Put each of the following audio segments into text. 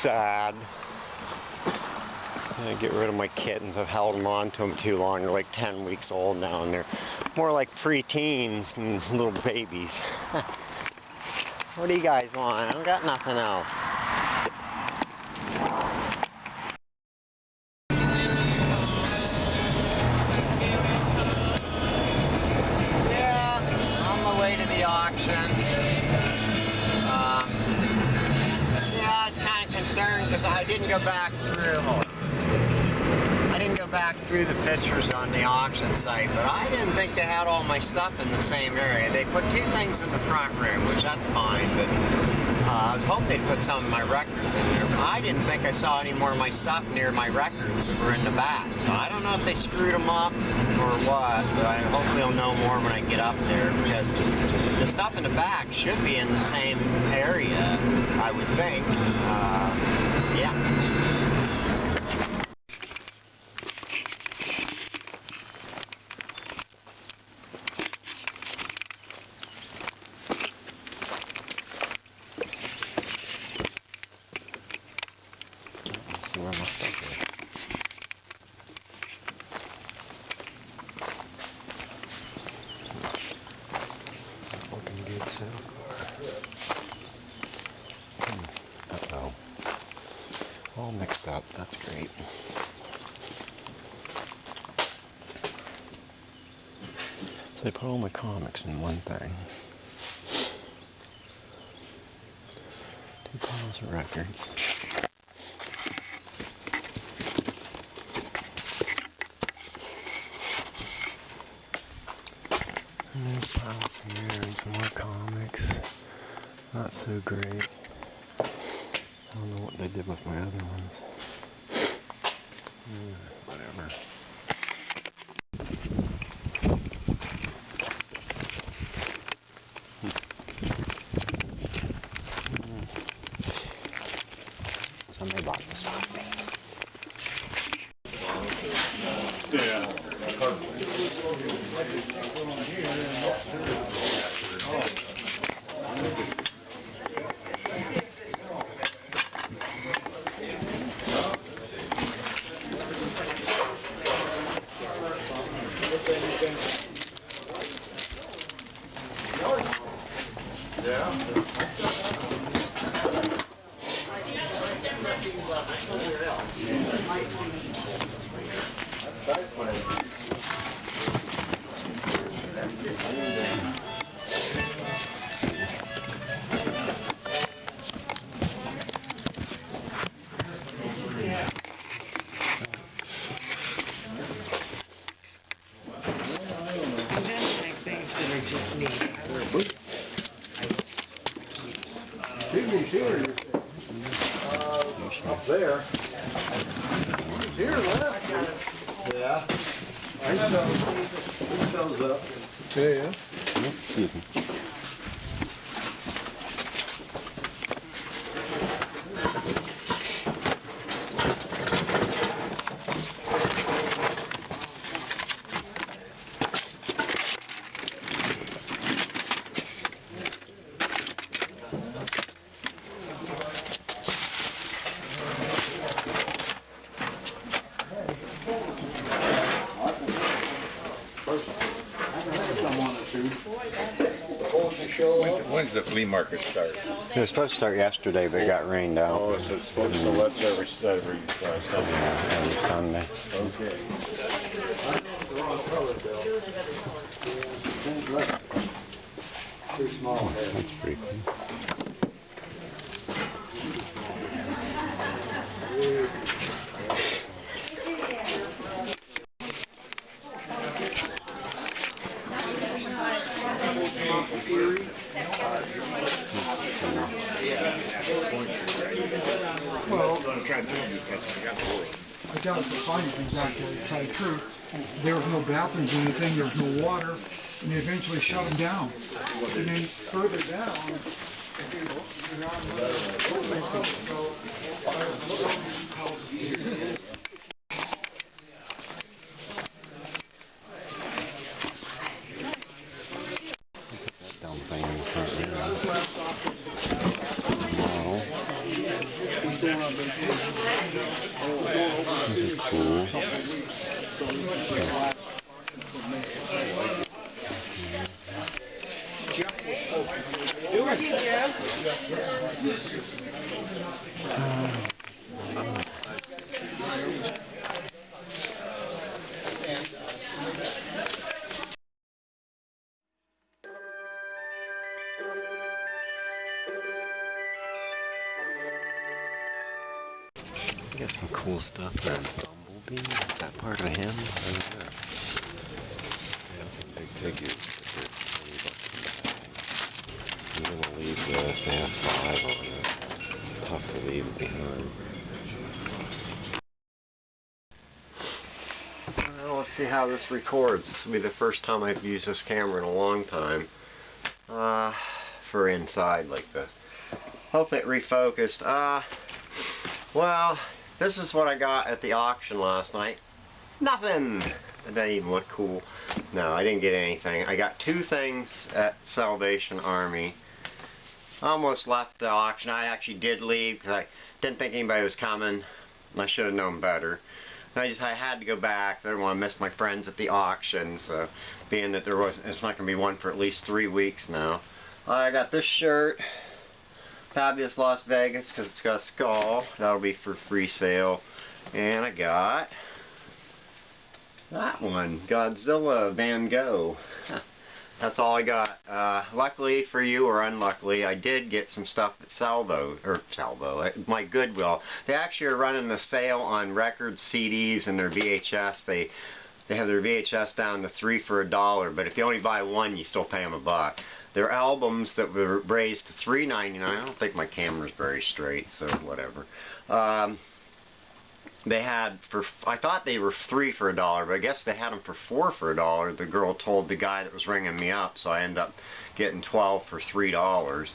sad. I get rid of my kittens. I've held them on to them too long. They're like 10 weeks old now, and they're more like pre-teens than little babies. What do you guys want? I don't got nothing else. Yeah, on my way to the auction. Yeah, I was kind of concerned because I didn't go back through the pictures on the auction site, but I didn't think they had all my stuff in the same area. They put 2 things in the front room, which that's fine, but I was hoping they'd put some of my records in there, but I didn't think I saw any more of my stuff near my records that were in the back. So I don't know if they screwed them up or what, but I hopefully I'll know more when I get up there, because the stuff in the back should be in the same area, I would think. Yeah. Where my stuff is. Not looking good so far. Uh-oh. All mixed up. That's great. So they put all my comics in one thing. 2 piles of records. And there's files here and some more comics. Not so great. I don't know what they did with my other ones. Whatever. Somebody bought this off me. Yeah. Up there. Here left. Yeah. He shows up. Yeah. Excuse me. When's the flea market start? It was supposed to start yesterday, but it got rained out. Oh, so it's supposed to let every Sunday. Yeah, every Sunday. Okay. Too small. That's pretty cool. Well, I doubt if they find things out there to tell you the truth. There was no bathrooms or anything, there was no water, and they eventually shut them down. And then further down, dumb thing in the front. he's going on cool. I got some cool stuff there. Bumblebee? Is that part of him? I don't know. I have some big figures that are $20 in the bag. I'm gonna leave this. They have 5 on it. Tough to leave it behind. Well, let's see how this records. This will be the first time I've used this camera in a long time. For inside like this. Hopefully it refocused. Well, this is what I got at the auction last night. Nothing! It doesn't even look cool. No, I didn't get anything. I got 2 things at Salvation Army. I almost left the auction. I actually did leave because I didn't think anybody was coming. I should have known better. I had to go back. I didn't want to miss my friends at the auction. So, being that it's not going to be one for at least 3 weeks now. I got this shirt. Fabulous Las Vegas, because it's got a skull. That'll be for free sale. And I got that one, Godzilla Van Gogh. That's all I got. Luckily for you, or unluckily, I did get some stuff at my Goodwill. They actually are running a sale on records, CDs, and their VHS. They have their VHS down to 3 for $1, but if you only buy one, you still pay them $1. Their albums that were raised to $3.99. I don't think my camera's very straight, so whatever. They had I thought they were 3 for $1, but I guess they had them for 4 for $1. The girl told the guy that was ringing me up, so I ended up getting 12 for $3.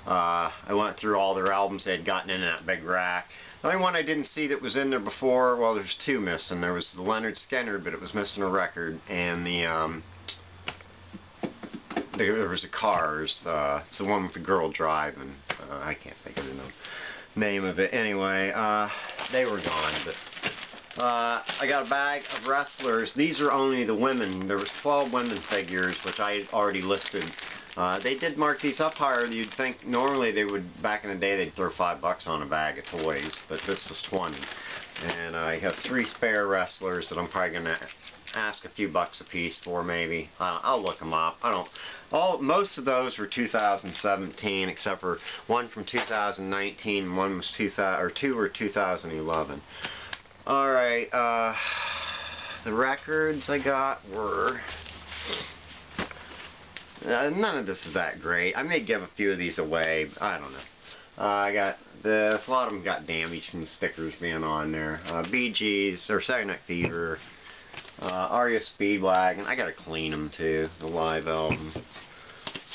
I went through all their albums they had gotten in that big rack. The only one I didn't see that was in there before, well, there's 2 missing. There was the Leonard Skinner, but it was missing a record, and there was the Cars. It's the one with the girl driving. I can't think of the name of it. Anyway, they were gone. But I got a bag of wrestlers. These are only the women. There was 12 women figures, which I had already listed. They did mark these up higher. You'd think normally they would, back in the day, they'd throw $5 on a bag of toys, but this was 20. And I have 3 spare wrestlers that I'm probably gonna ask a few bucks a piece for, maybe. I'll look them up. Most of those were 2017, except for one from 2019, and one was 2 were 2011. All right, the records I got were. None of this is that great. I may give a few of these away. I don't know. I got this. A lot of them got damaged from the stickers being on there. Bee Gees, or Saturday Night Fever. REO Speedwagon. I gotta clean them too. The live album.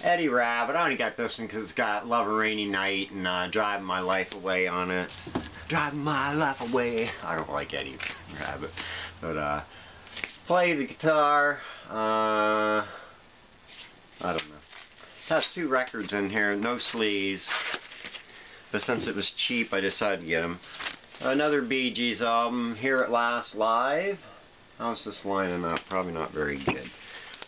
Eddie Rabbit. I only got this one because it's got Love a Rainy Night and Driving My Life Away on it. Driving My Life Away. I don't like Eddie Rabbit, but play the guitar. I don't know. It has 2 records in here, no sleeves. But since it was cheap, I decided to get them. Another Bee Gees album, Here at Last Live. How's this lining up? Probably not very good.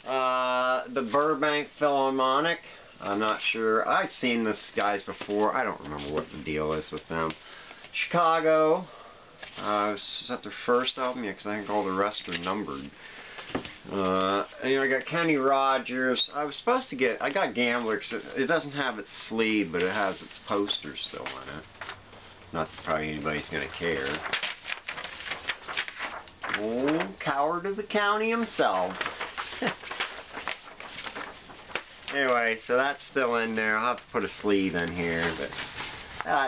The Burbank Philharmonic. I'm not sure. I've seen this guys before. I don't remember what the deal is with them. Chicago. Is that their first album? Yeah, because I think all the rest are numbered. I got Kenny Rogers. I was supposed to get. I got Gambler because it doesn't have its sleeve, but it has its poster still on it. Not that probably anybody's gonna care. Old Coward of the County himself. Anyway, so that's still in there. I'll have to put a sleeve in here, but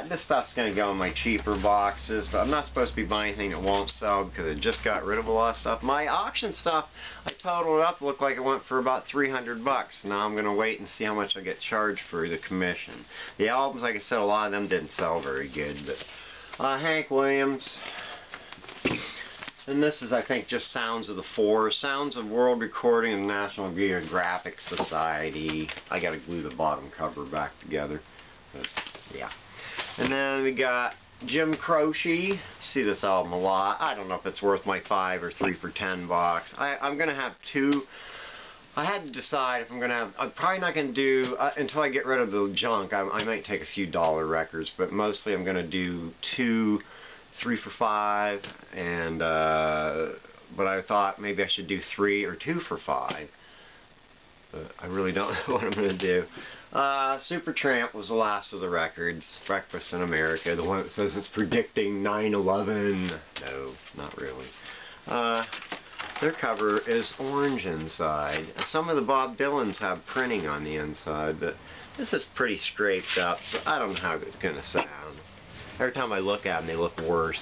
this stuff's going to go in my cheaper boxes, but I'm not supposed to be buying anything that won't sell because I just got rid of a lot of stuff. My auction stuff, I totaled it up, looked like it went for about $300. Now I'm going to wait and see how much I get charged for the commission. The albums, like I said, a lot of them didn't sell very good, but Hank Williams. And this is, I think, just Sounds of the Four. Sounds of World Recording and National Geographic Society. I got to glue the bottom cover back together. But, yeah. And then we got Jim Croce. See this album a lot. I don't know if it's worth my 5 or 3 for $10. I'm gonna have 2. I had to decide if I'm gonna have. I'm probably not gonna do until I get rid of the junk. I might take a few dollar records, but mostly I'm gonna do 2, 3 for $5, and but I thought maybe I should do 3 or 2 for $5. But I really don't know what I'm going to do. Supertramp was the last of the records. Breakfast in America, the one that says it's predicting 9/11. No, not really. Their cover is orange inside. Some of the Bob Dylans have printing on the inside, but this is pretty scraped up, so I don't know how it's going to sound. Every time I look at them, they look worse.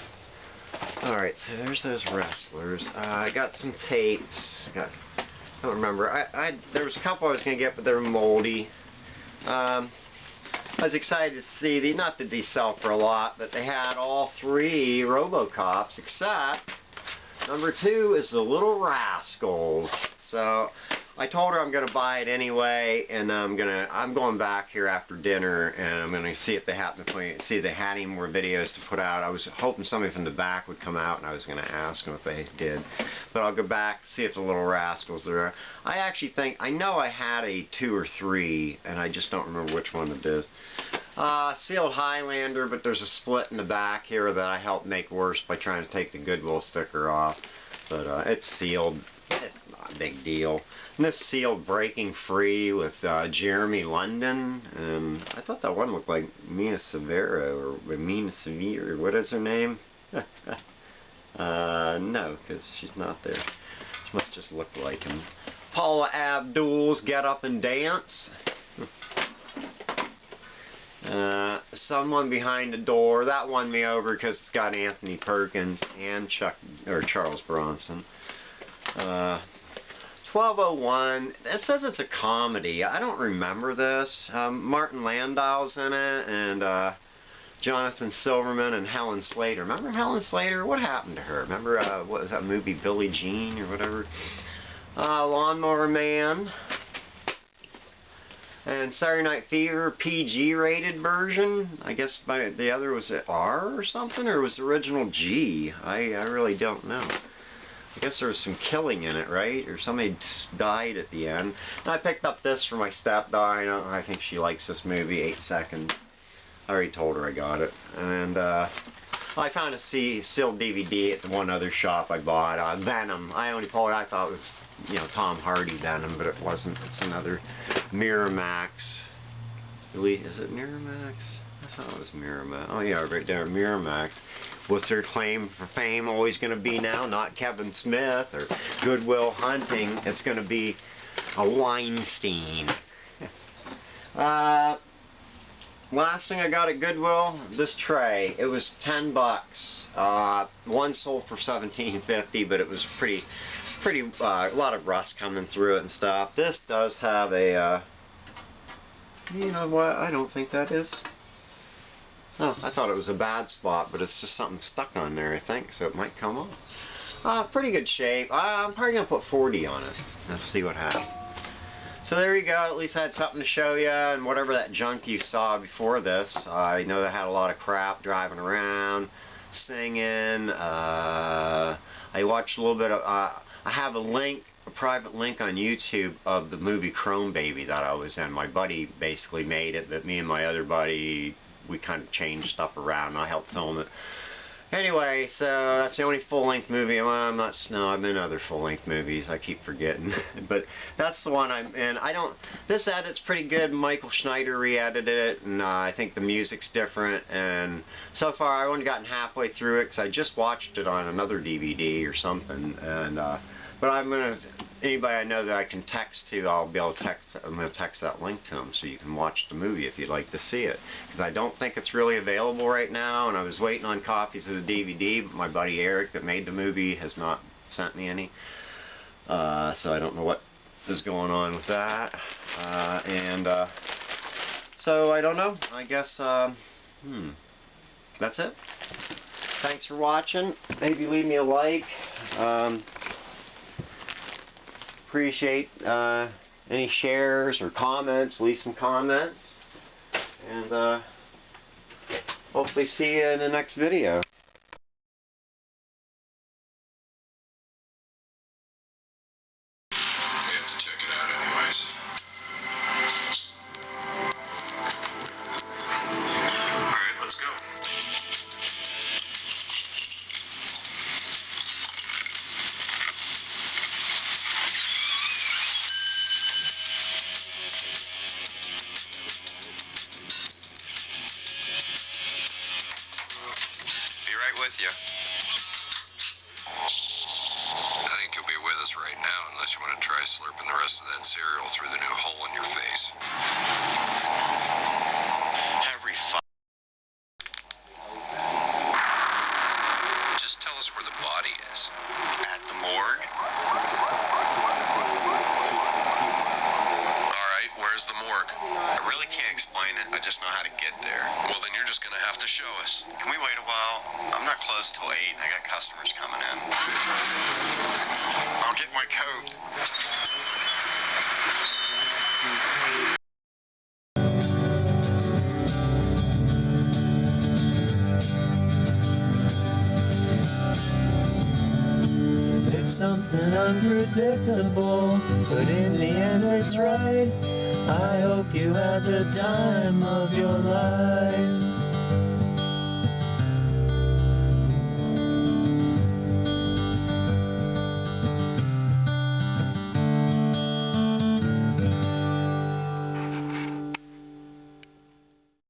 Alright, so there's those wrestlers. I got some tapes. I don't remember. There was a couple I was going to get, but they were moldy. I was excited to see, not that these sell for a lot, but they had all 3 RoboCops, except number 2 is the Little Rascals. So I told her I'm going to buy it anyway, and I'm going back here after dinner, and I'm going to see if they happen to see if they had any more videos to put out. I was hoping somebody from the back would come out, and I was going to ask them if they did. But I'll go back, see if the Little Rascals are there. I actually think, I know I had a 2 or 3, and I just don't remember which one it is. Sealed Highlander, but there's a split in the back here that I helped make worse by trying to take the Goodwill sticker off. But it's sealed. It's not a big deal. And this sealed Breaking Free with Jeremy London, and I thought that one looked like Mina Severo, or Mina Severe, what is her name? No, because she's not there. She must just look like him. Paula Abdul's Get Up and Dance. Someone Behind the Door. That won me over because it's got Anthony Perkins and Charles Bronson. 1201. It says it's a comedy. I don't remember this. Martin Landau's in it, and Jonathan Silverman and Helen Slater. Remember Helen Slater? What happened to her? Remember what was that movie, Billie Jean or whatever? Lawnmower Man. And Saturday Night Fever, PG rated version. I guess the other was it R or something, or was the original G? I really don't know. I guess there was some killing in it, right? Or somebody died at the end. And I picked up this for my stepdaughter. I think she likes this movie, 8 Seconds. I already told her I got it. And I found a sealed DVD at the one other shop I bought. Venom. I only pulled it. I thought it was, Tom Hardy Venom, but it wasn't. It's another Miramax. Is it Miramax? I thought it was Miramax. Oh yeah, right there, Miramax. What's their claim for fame always going to be now? Not Kevin Smith or Goodwill Hunting. It's going to be a Weinstein. Last thing I got at Goodwill, this tray. It was $10. One sold for $17.50, but it was pretty a lot of rust coming through it and stuff. This does have a you know what? I don't think that is. Oh, I thought it was a bad spot, but it's just something stuck on there, I think, so it might come off. Pretty good shape. I'm probably going to put 40 on it. Let's see what happens. So there you go. At least I had something to show you, and whatever that junk you saw before this, I know they had a lot of crap driving around, singing. I watched a little bit of, I have a private link on YouTube of the movie Chrome Baby that I was in. My buddy basically made it, but me and my other buddy, we kind of changed stuff around, and I helped film it. Anyway, so that's the only full-length movie. Well, I'm in other full-length movies. I keep forgetting. But that's the one I'm in. This edit's pretty good. Michael Schneider re-edited it, and I think the music's different. And so far, I've only gotten halfway through it because I just watched it on another DVD or something. And but anybody I know that I can text to, I'm going to text that link to them so you can watch the movie if you'd like to see it. Because I don't think it's really available right now, and I was waiting on copies of the DVD, but my buddy Eric that made the movie has not sent me any. So I don't know what is going on with that. So I don't know. I guess, that's it. Thanks for watching. Maybe leave me a like. Appreciate any shares or comments. Leave some comments, and hopefully see you in the next video. We have to check it out anyways. Alright, let's go. Be right with you. I think you'll be with us right now unless you want to try slurping the rest of that cereal through the new hole in your face. Every Just tell us where the body is. at the morgue. Alright, where's the morgue? I really can't explain it. I just know how to get there. Well, then you're just going to have to show us. Can we wait a while? I'm not closed till 8. I got customers coming in. I'll get my coat. It's something unpredictable, but in the end it's right. I hope you had the time of your life.